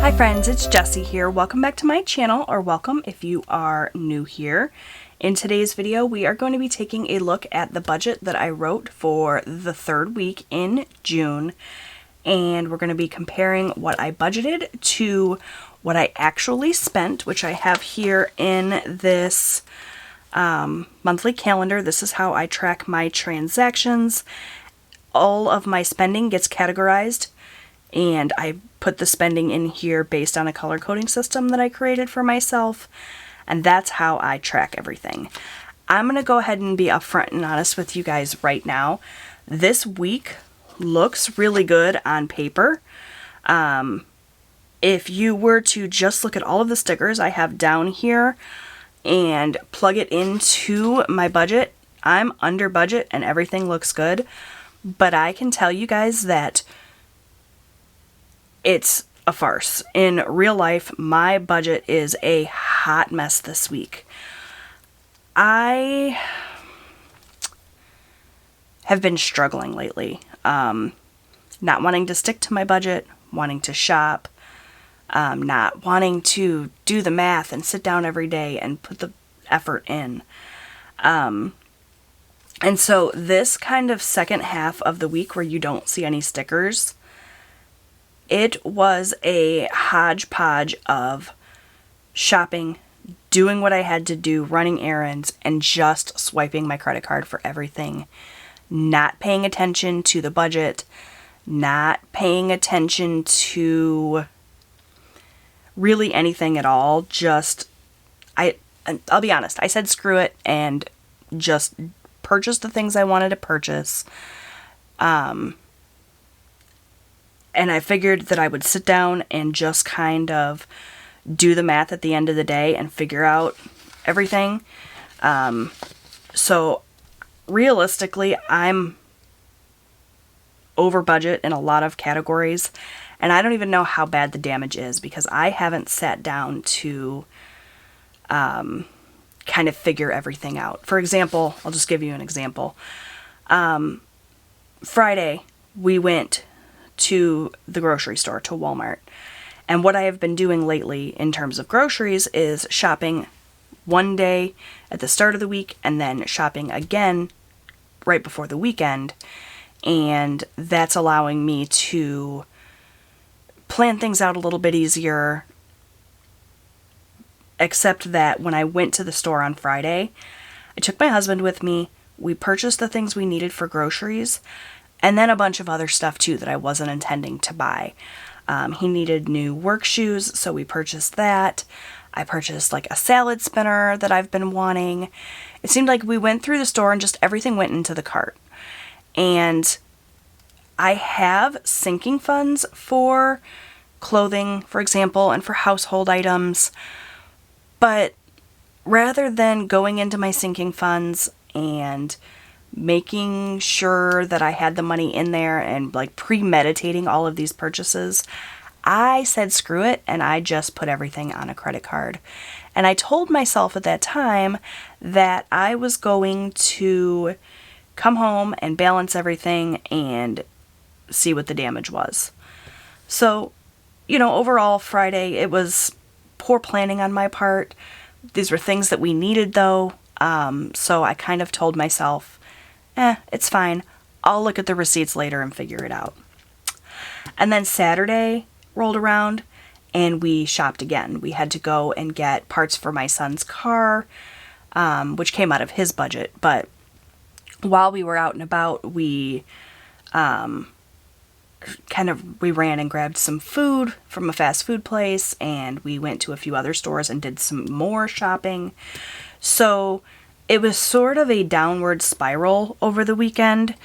Hi friends, it's Jessie here. Welcome back to my channel, or welcome if you are new here. In today's video, we are going to be taking a look at the budget that I wrote for the third week in June, and we're going to be comparing what I budgeted to what I actually spent, which I have here in this monthly calendar. This is how I track my transactions. All of my spending gets categorized, and I put the spending in here based on a color coding system that I created for myself, and that's how I track everything. I'm going to go ahead and be upfront and honest with you guys right now. This week looks really good on paper. If you were to just look at all of the stickers I have down here and plug it into my budget, I'm under budget and everything looks good, but I can tell you guys that it's a farce. In real life, my budget is a hot mess this week. I have been struggling lately. Not wanting to stick to my budget, wanting to shop, not wanting to do the math and sit down every day and put the effort in. And so this kind of second half of the week where you don't see any stickers, it was a hodgepodge of shopping, doing what I had to do, running errands, and just swiping my credit card for everything. Not paying attention to the budget, not paying attention to really anything at all. Just, I'll be honest, I said screw it and just purchased the things I wanted to purchase. And I figured that I would sit down and just kind of do the math at the end of the day and figure out everything. So realistically, I'm over budget in a lot of categories, and I don't even know how bad the damage is because I haven't sat down to kind of figure everything out. For example, I'll just give you an example. Friday, we went to the grocery store, to Walmart. And what I have been doing lately in terms of groceries is shopping one day at the start of the week and then shopping again right before the weekend. And that's allowing me to plan things out a little bit easier, except that when I went to the store on Friday, I took my husband with me. We purchased the things we needed for groceries, and then a bunch of other stuff too that I wasn't intending to buy. He needed new work shoes, so we purchased that. I purchased like a salad spinner that I've been wanting. It seemed like we went through the store and just everything went into the cart. And I have sinking funds for clothing, for example, and for household items. But rather than going into my sinking funds and making sure that I had the money in there and like premeditating all of these purchases, I said screw it and I just put everything on a credit card. And I told myself at that time that I was going to come home and balance everything and see what the damage was. So, overall Friday, it was poor planning on my part. These were things that we needed though. So I kind of told myself, it's fine. I'll look at the receipts later and figure it out. And then Saturday rolled around and we shopped again. We had to go and get parts for my son's car, which came out of his budget. But while we were out and about, we ran and grabbed some food from a fast food place, and we went to a few other stores and did some more shopping. So it was sort of a downward spiral over the weekend.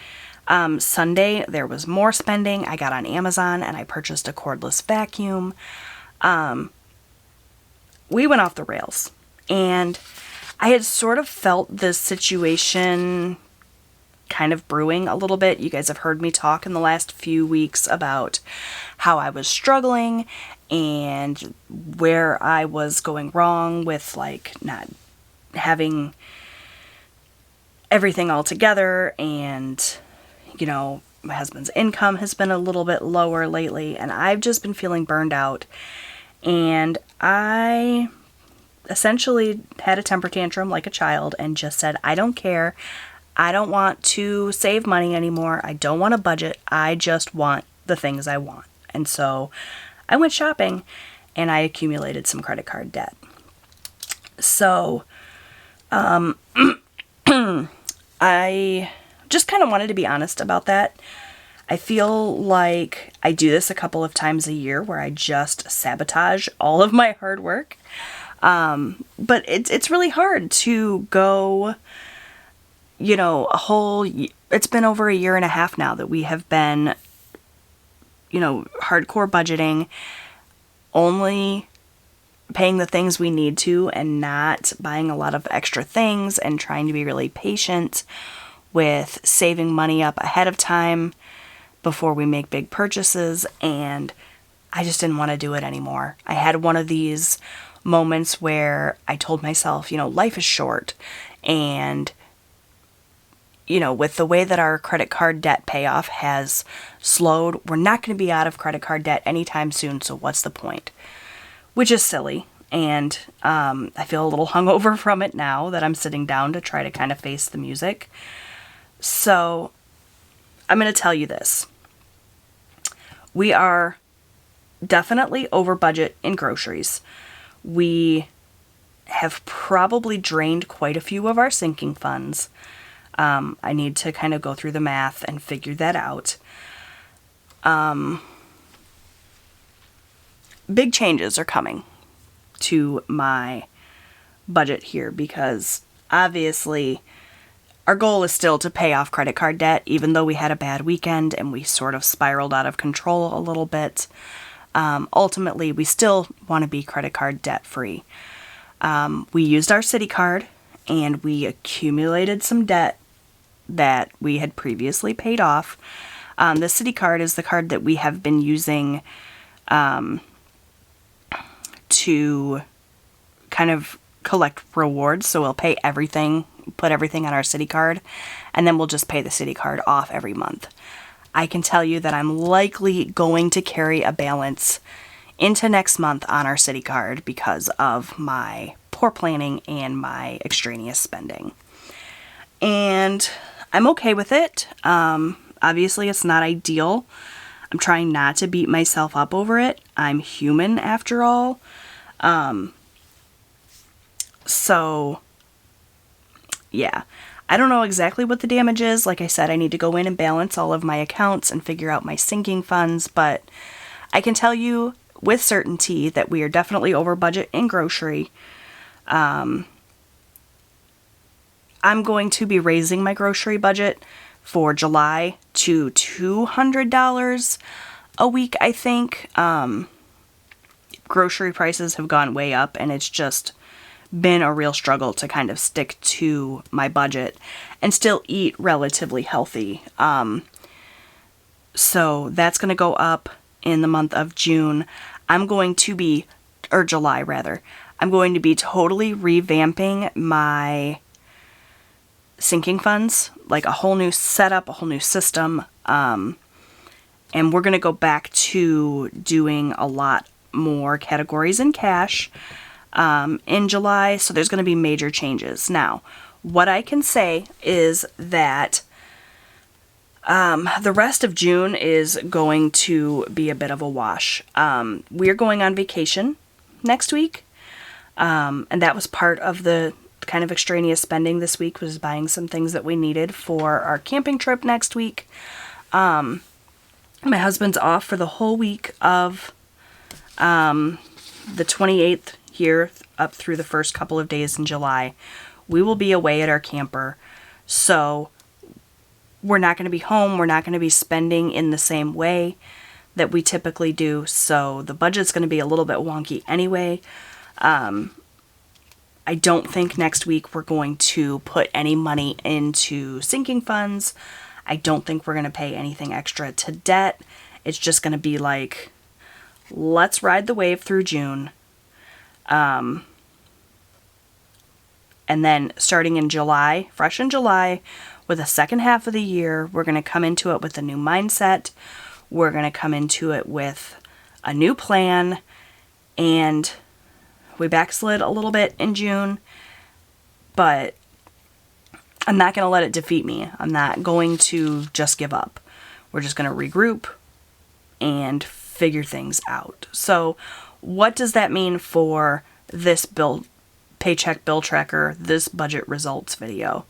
Sunday, there was more spending. I got on Amazon and I purchased a cordless vacuum. We went off the rails, and I had sort of felt this situation kind of brewing a little bit. You guys have heard me talk in the last few weeks about how I was struggling and where I was going wrong with like not having everything all together, and my husband's income has been a little bit lower lately, and I've just been feeling burned out. And I essentially had a temper tantrum like a child and just said, I don't care. I don't want to save money anymore. I don't want a budget. I just want the things I want. And so I went shopping and I accumulated some credit card debt. So I just kind of wanted to be honest about that. I feel like I do this a couple of times a year where I just sabotage all of my hard work. But it's really hard to go, it's been over a year and a half now that we have been, hardcore budgeting, only paying the things we need to and not buying a lot of extra things, and trying to be really patient with saving money up ahead of time before we make big purchases. And I just didn't want to do it anymore. I had one of these moments where I told myself, life is short, and with the way that our credit card debt payoff has slowed, we're not going to be out of credit card debt anytime soon, so what's the point? Which is silly, and I feel a little hungover from it now that I'm sitting down to try to kind of face the music. So I'm going to tell you this. We are definitely over budget in groceries. We have probably drained quite a few of our sinking funds. I need to kind of go through the math and figure that out. Big changes are coming to my budget here because obviously our goal is still to pay off credit card debt, even though we had a bad weekend and we sort of spiraled out of control a little bit. Ultimately, we still want to be credit card debt free. We used our city card and we accumulated some debt that we had previously paid off. The city card is the card that we have been using to kind of collect rewards. So we'll pay everything, put everything on our city card, and then we'll just pay the city card off every month. I can tell you that I'm likely going to carry a balance into next month on our city card because of my poor planning and my extraneous spending. And I'm okay with it. Obviously, it's not ideal. I'm trying not to beat myself up over it. I'm human after all. So, yeah. I don't know exactly what the damage is. Like I said, I need to go in and balance all of my accounts and figure out my sinking funds, but I can tell you with certainty that we are definitely over budget in grocery. I'm going to be raising my grocery budget for July to $200 a week, I think. Grocery prices have gone way up, and it's just been a real struggle to kind of stick to my budget and still eat relatively healthy. So that's going to go up in the month of June. July rather. I'm going to be totally revamping my sinking funds, like a whole new setup, a whole new system. And we're going to go back to doing a lot more categories in cash in July, so there's going to be major changes. Now, what I can say is that the rest of June is going to be a bit of a wash. We're going on vacation next week, and that was part of the kind of extraneous spending this week, was buying some things that we needed for our camping trip next week. My husband's off for the whole week of the 28th here up through the first couple of days in July. We will be away at our camper, so we're not going to be home. We're not going to be spending in the same way that we typically do, so the budget's going to be a little bit wonky anyway. I don't think next week we're going to put any money into sinking funds. I don't think we're going to pay anything extra to debt. It's just going to be like, let's ride the wave through June. And then starting in July, fresh in July, with the second half of the year, we're going to come into it with a new mindset. We're going to come into it with a new plan, and we backslid a little bit in June, but I'm not going to let it defeat me. I'm not going to just give up. We're just going to regroup and figure things out. So what does that mean for this paycheck bill tracker, this budget results video?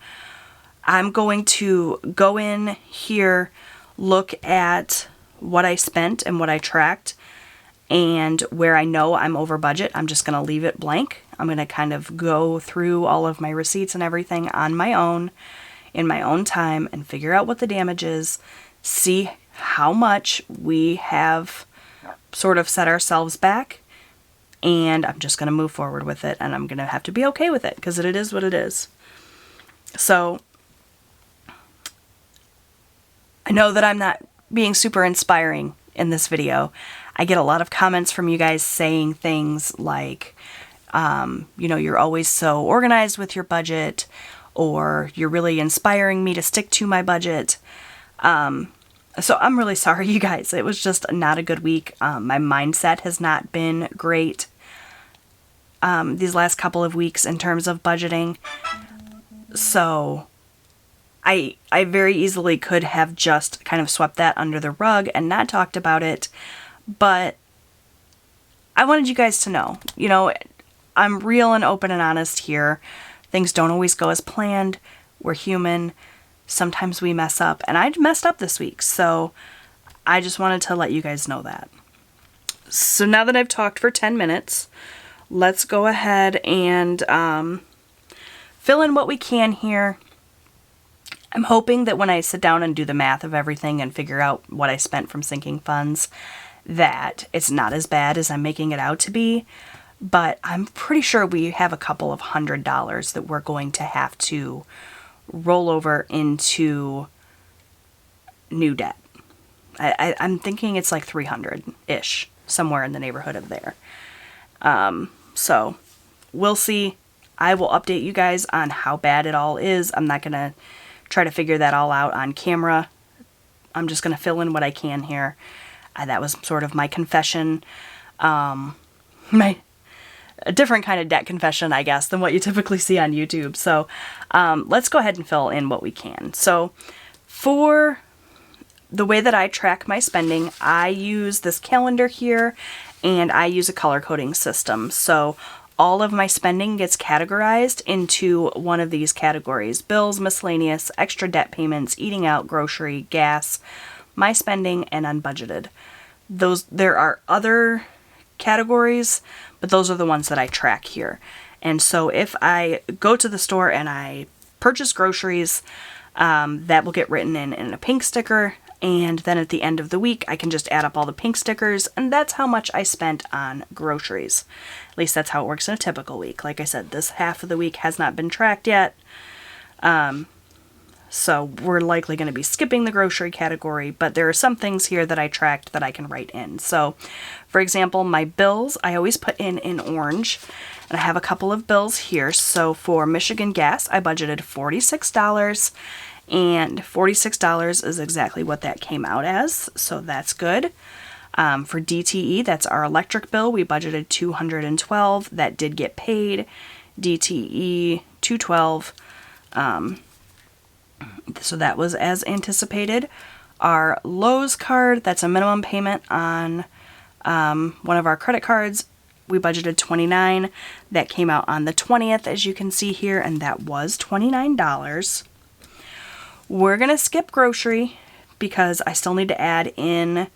I'm going to go in here, look at what I spent and what I tracked, and where I know I'm over budget, I'm just going to leave it blank. I'm going to kind of go through all of my receipts and everything on my own, in my own time, and figure out what the damage is, see how much we have sort of set ourselves back, and I'm just going to move forward with it, and I'm going to have to be okay with it, because it is what it is. So I know that I'm not being super inspiring in this video. I get a lot of comments from you guys saying things like, you know, you're always so organized with your budget, or you're really inspiring me to stick to my budget. So I'm really sorry, you guys. It was just not a good week. My mindset has not been great these last couple of weeks in terms of budgeting. So I very easily could have just kind of swept that under the rug and not talked about it. But I wanted you guys to know, you know, I'm real and open and honest here. Things don't always go as planned. We're human. Sometimes we mess up, and I messed up this week, so I just wanted to let you guys know that. So now that I've talked for 10 minutes, let's go ahead and fill in what we can here. I'm hoping that when I sit down and do the math of everything and figure out what I spent from sinking funds, that it's not as bad as I'm making it out to be. But I'm pretty sure we have a couple of $100 that we're going to have to roll over into new debt. I'm thinking it's like 300-ish, somewhere in the neighborhood of there. So we'll see. I will update you guys on how bad it all is. I'm not going to try to figure that all out on camera. I'm just going to fill in what I can here. That was sort of my confession. A different kind of debt confession, I guess, than what you typically see on YouTube. So let's go ahead and fill in what we can. So for the way that I track my spending, I use this calendar here, and I use a color coding system. So all of my spending gets categorized into one of these categories: bills, miscellaneous, extra debt payments, eating out, grocery, gas, my spending, and unbudgeted. There are other categories, but those are the ones that I track here. And so if I go to the store and I purchase groceries, that will get written in a pink sticker, and then at the end of the week I can just add up all the pink stickers, and that's how much I spent on groceries. At least that's how it works in a typical week. Like I said, this half of the week has not been tracked yet, so we're likely going to be skipping the grocery category, but there are some things here that I tracked that I can write in. So, for example, my bills, I always put in orange, and I have a couple of bills here. So for Michigan gas, I budgeted $46, and $46 is exactly what that came out as, so that's good. For DTE, that's our electric bill, we budgeted $212. That did get paid. DTE, $212. So that was as anticipated. Our Lowe's card, that's a minimum payment on one of our credit cards. We budgeted $29. That came out on the 20th, as you can see here, and that was $29. We're going to skip grocery because I still need to add in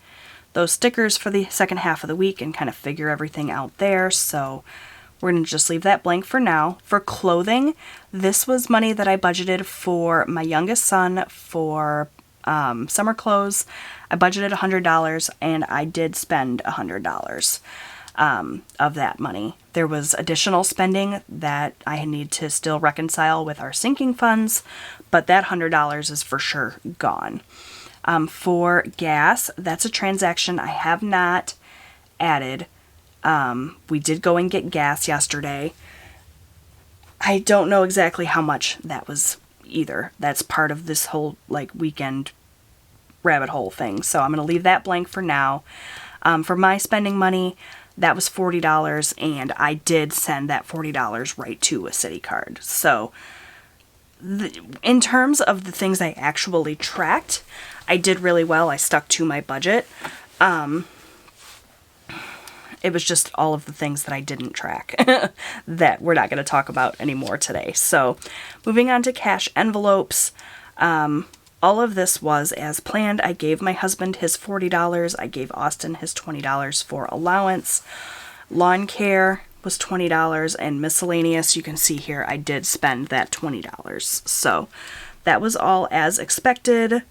those stickers for the second half of the week and kind of figure everything out there. So we're going to just leave that blank for now. For clothing, this was money that I budgeted for my youngest son for summer clothes. I budgeted $100, and I did spend $100 of that money. There was additional spending that I need to still reconcile with our sinking funds, but that $100 is for sure gone. For gas, that's a transaction I have not added. We did go and get gas yesterday. I don't know exactly how much that was either. That's part of this whole weekend rabbit hole thing. So I'm going to leave that blank for now. For my spending money, That was $40, and I did send that $40 right to a city card. So in terms of the things I actually tracked, I did really well. I stuck to my budget. It was just all of the things that I didn't track that we're not going to talk about anymore today. So moving on to cash envelopes. All of this was as planned. I gave my husband his $40. I gave Austin his $20 for allowance. Lawn care was $20, and miscellaneous, you can see here, I did spend that $20. So that was all as expected.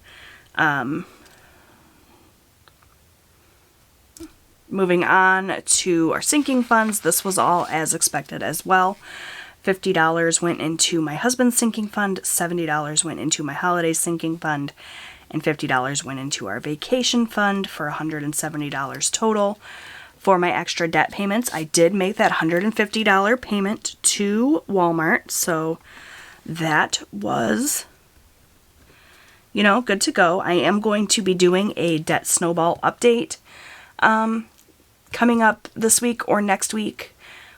Moving on to our sinking funds, this was all as expected as well. $50 went into my husband's sinking fund, $70 went into my holiday sinking fund, and $50 went into our vacation fund for $170 total. For my extra debt payments, I did make that $150 payment to Walmart, so that was, you know, good to go. I am going to be doing a debt snowball update coming up this week or next week.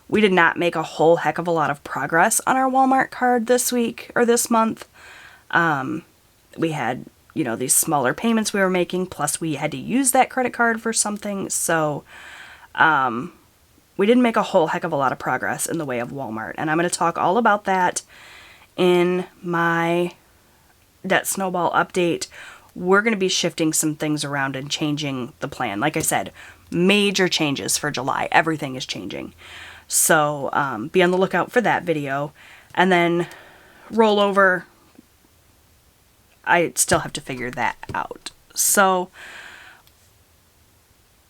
We did not make a whole heck of a lot of progress on our Walmart card this week or this month. We had, you know, these smaller payments we were making, plus we had to use that credit card for something. So we didn't make a whole heck of a lot of progress in the way of Walmart. And I'm going to talk all about that in my debt snowball update. We're going to be shifting some things around and changing the plan. Like I said, major changes for July. Everything is changing. So be on the lookout for that video. And then rollover, I still have to figure that out. So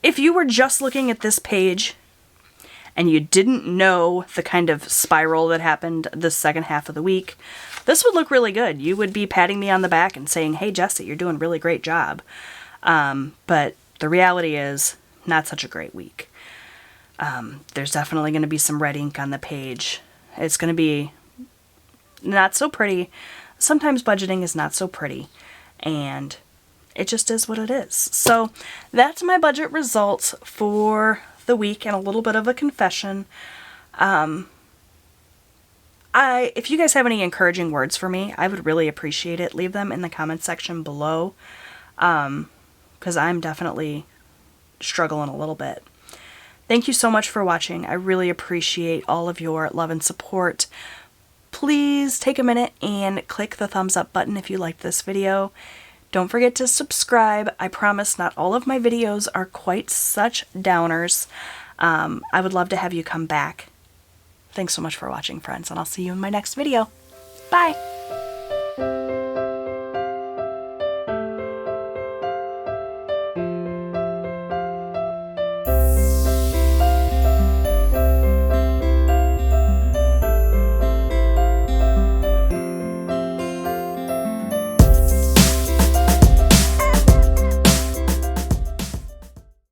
if you were just looking at this page and you didn't know the kind of spiral that happened the second half of the week, this would look really good. You would be patting me on the back and saying, hey, Jessie, you're doing a really great job. But the reality is not such a great week. There's definitely going to be some red ink on the page. It's going to be not so pretty. Sometimes budgeting is not so pretty, and it just is what it is. So that's my budget results for the week, and a little bit of a confession. If you guys have any encouraging words for me, I would really appreciate it. Leave them in the comment section below, because I'm definitely struggling a little bit. Thank you so much for watching. I really appreciate all of your love and support. Please take a minute and click the thumbs up button if you liked this video. Don't forget to subscribe. I promise not all of my videos are quite such downers. I would love to have you come back. Thanks so much for watching, friends, and I'll see you in my next video. Bye!